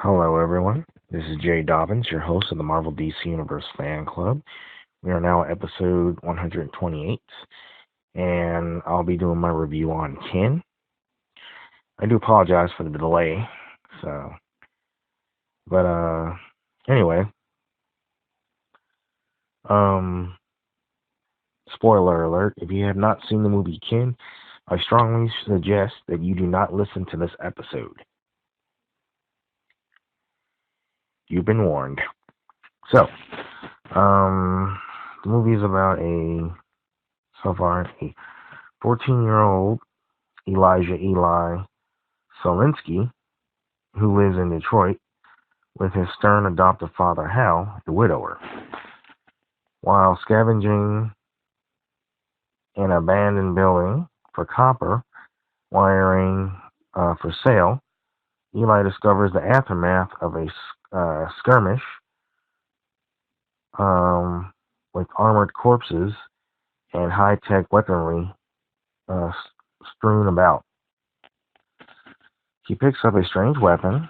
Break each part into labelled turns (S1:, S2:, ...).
S1: Hello, everyone. This is Jay Dobbins, your host of the Marvel DC Universe Fan Club. We are now at episode 128, and I'll be doing my review on Kin. I do apologize for the delay, so, but, anyway, um, spoiler alert, if you have not seen the movie Kin, I strongly suggest that you do not listen to this episode. You've been warned. So, the movie is about a 14-year-old Elijah Eli Solinsky, who lives in Detroit with his stern adoptive father Hal, the widower. While scavenging an abandoned building for copper wiring for sale, Eli discovers the aftermath of a skirmish with armored corpses and high-tech weaponry uh, strewn about. He picks up a strange weapon,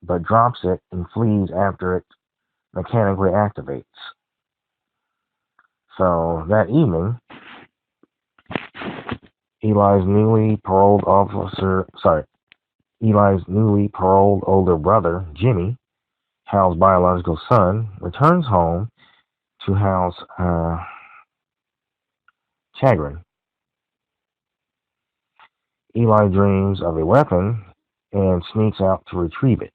S1: but drops it and flees after it mechanically activates. So that evening, Eli's newly paroled older brother, Jimmy, Hal's biological son, returns home to Hal's chagrin. Eli dreams of a weapon and sneaks out to retrieve it.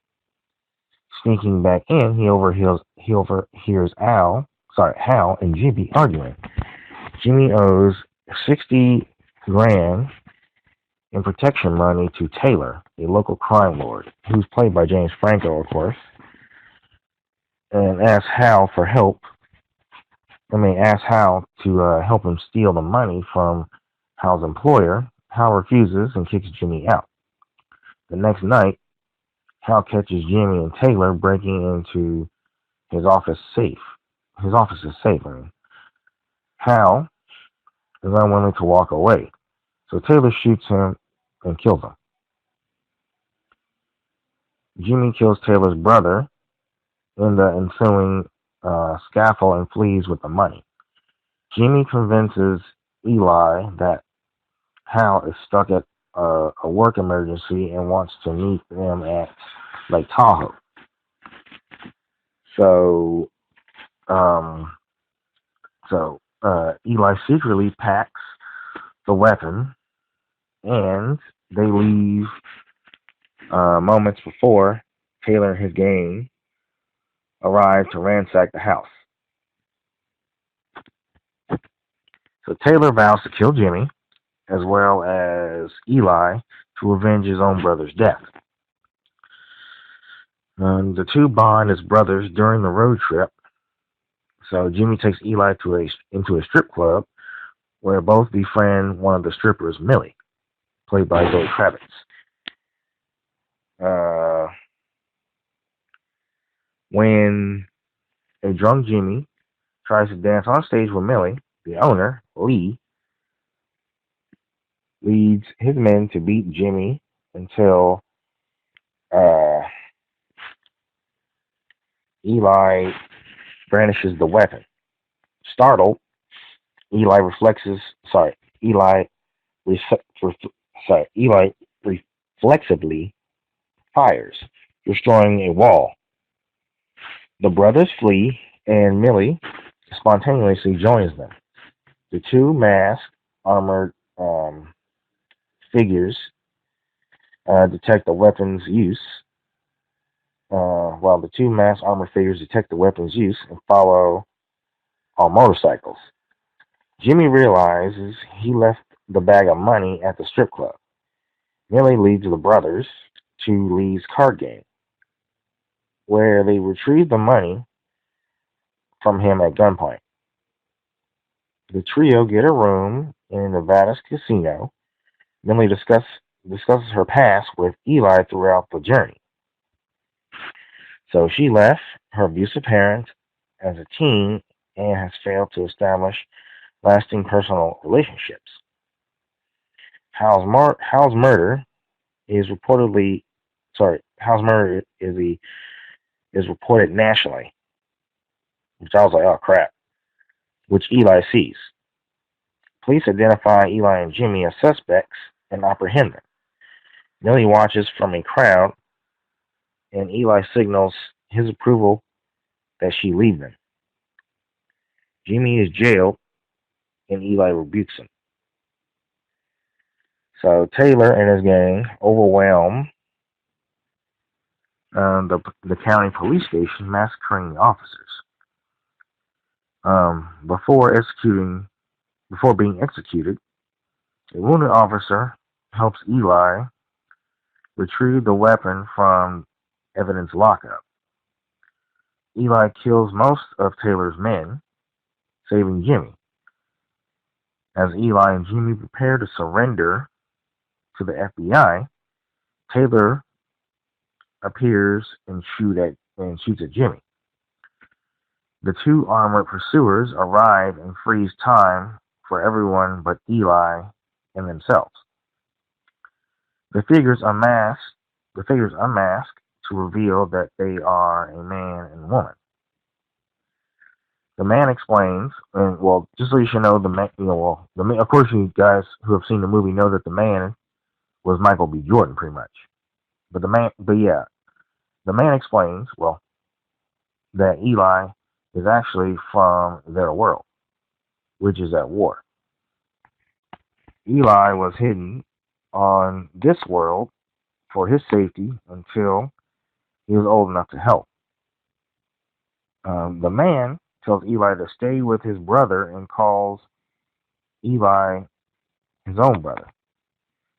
S1: Sneaking back in, he overhears Hal and Jimmy arguing. Jimmy owes 60 grand in protection money to Taylor, a local crime lord, who's played by James Franco, of course, and asks Hal for help. Asks Hal to help him steal the money from Hal's employer. Hal refuses and kicks Jimmy out. The next night, Hal catches Jimmy and Taylor breaking into his office safe. His office is safe. Hal is unwilling to walk away, so Taylor shoots him and kills him. Jimmy kills Taylor's brother in the ensuing scuffle and flees with the money. Jimmy convinces Eli that Hal is stuck at a work emergency and wants to meet them at Lake Tahoe. So, Eli secretly packs the weapon, and they leave moments before Taylor and his gang arrive to ransack the house. So Taylor vows to kill Jimmy, as well as Eli, to avenge his own brother's death. The two bond as brothers during the road trip. So Jimmy takes Eli into a strip club where both befriend one of the strippers, Millie, played by Zoe Kravitz. When a drunk Jimmy tries to dance on stage with Millie, the owner, Lee, leads his men to beat Jimmy until Eli brandishes the weapon. Startled, Eli Eli reflexively fires, destroying a wall. The brothers flee, and Millie spontaneously joins them. The two masked, armored figures detect the weapon's use, while the two masked armored figures detect the weapon's use and follow on motorcycles. Jimmy realizes he left the bag of money at the strip club. Millie leads the brothers to Lee's card game, where they retrieve the money from him at gunpoint. The trio get a room in Nevada's casino. Millie discusses her past with Eli throughout the journey. So she left her abusive parents as a teen and has failed to establish lasting personal relationships. Hal's murder is reportedly House murder is reported nationally, which I was like, oh crap, which Eli sees. Police identify Eli and Jimmy as suspects and apprehend them. Millie watches from a crowd, and Eli signals his approval that she leave them. Jimmy is jailed, and Eli rebukes him. So Taylor and his gang overwhelm the county police station, massacring the officers. Before being executed, a wounded officer helps Eli retrieve the weapon from evidence lockup. Eli kills most of Taylor's men, saving Jimmy. As Eli and Jimmy prepare to surrender to the FBI, Taylor appears and shoots at Jimmy. The two armored pursuers arrive and freeze time for everyone but Eli and themselves. The figures unmask to reveal that they are a man and woman. The man explains, and well, just so you should know, of course, you guys who have seen the movie know that the man was Michael B. Jordan, pretty much. But the man explains, well, that Eli is actually from their world, which is at war. Eli was hidden on this world for his safety until he was old enough to help. The man tells Eli to stay with his brother and calls Eli his own brother.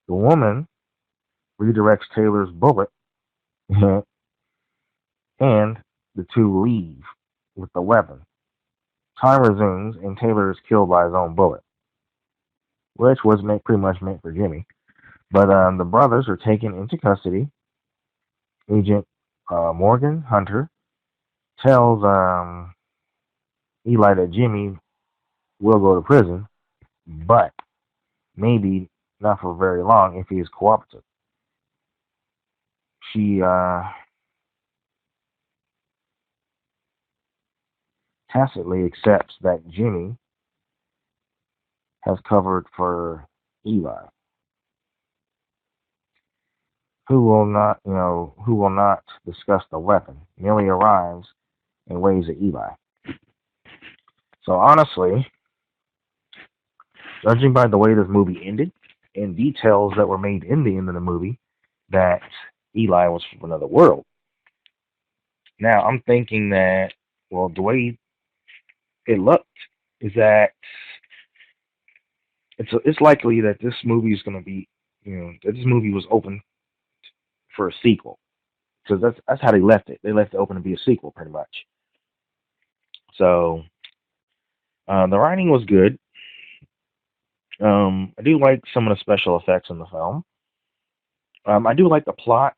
S1: The woman redirects Taylor's bullet, and the two leave with the weapon. Time resumes, and Taylor is killed by his own bullet, which was pretty much meant for Jimmy. But the brothers are taken into custody. Agent Morgan Hunter tells Eli that Jimmy will go to prison, but maybe not for very long if he is cooperative. She tacitly accepts that Jimmy has covered for Eli, who will not discuss the weapon. Millie arrives and waves at Eli. So honestly, judging by the way this movie ended and details that were made in the end of the movie, that Eli was from another world. Now I'm thinking that, well, the way it looked is that it's likely that this movie is going to be, that this movie was open for a sequel, because that's how they left it. They left it open to be a sequel, pretty much. So the writing was good. I do like some of the special effects in the film. I do like the plots.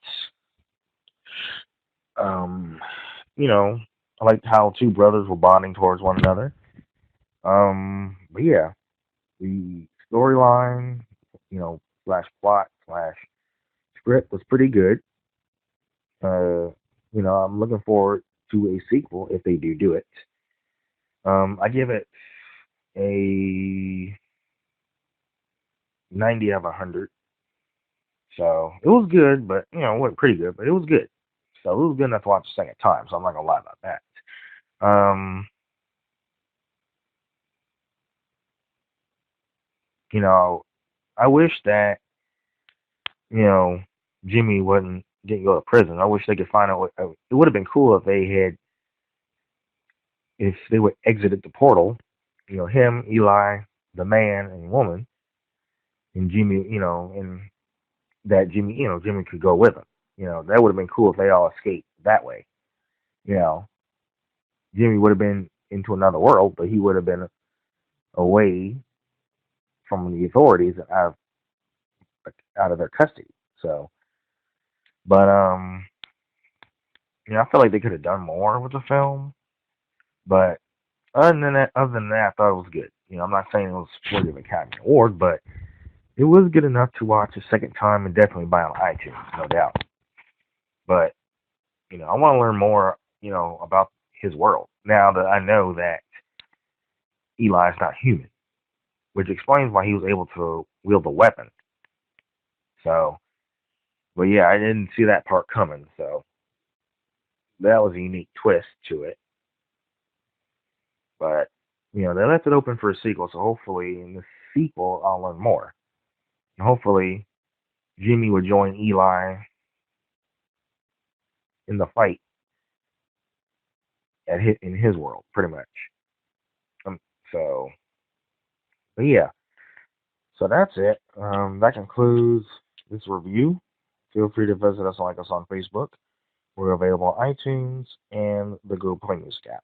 S1: I liked how two brothers were bonding towards one another. But yeah, the storyline, slash plot slash script was pretty good. I'm looking forward to a sequel if they do it. I give it a 90 out of 100. So it was good, but it wasn't pretty good, but it was good. So it was good enough to watch a second time. So I'm not gonna lie about that. I wish that Jimmy didn't go to prison. I wish they could find out. It would have been cool if they would exited the portal. Him, Eli, the man and woman, and Jimmy. And that Jimmy could go with him. That would have been cool if they all escaped that way. Jimmy would have been into another world, but he would have been away from the authorities out of their custody. So, but I feel like they could have done more with the film. But other than that, I thought it was good. I'm not saying it was worthy of an Academy Award, but it was good enough to watch a second time and definitely buy on iTunes, no doubt. But, I want to learn more, about his world. Now that I know that Eli is not human, which explains why he was able to wield the weapon. So, but yeah, I didn't see that part coming. So that was a unique twist to it. But, they left it open for a sequel. So hopefully in the sequel, I'll learn more. And hopefully Jimmy would join Eli in the fight in his world, pretty much. Um, so, but yeah, so that's it. That concludes this review. Feel free to visit us and like us on Facebook. We're available on iTunes and the Google Play Music app.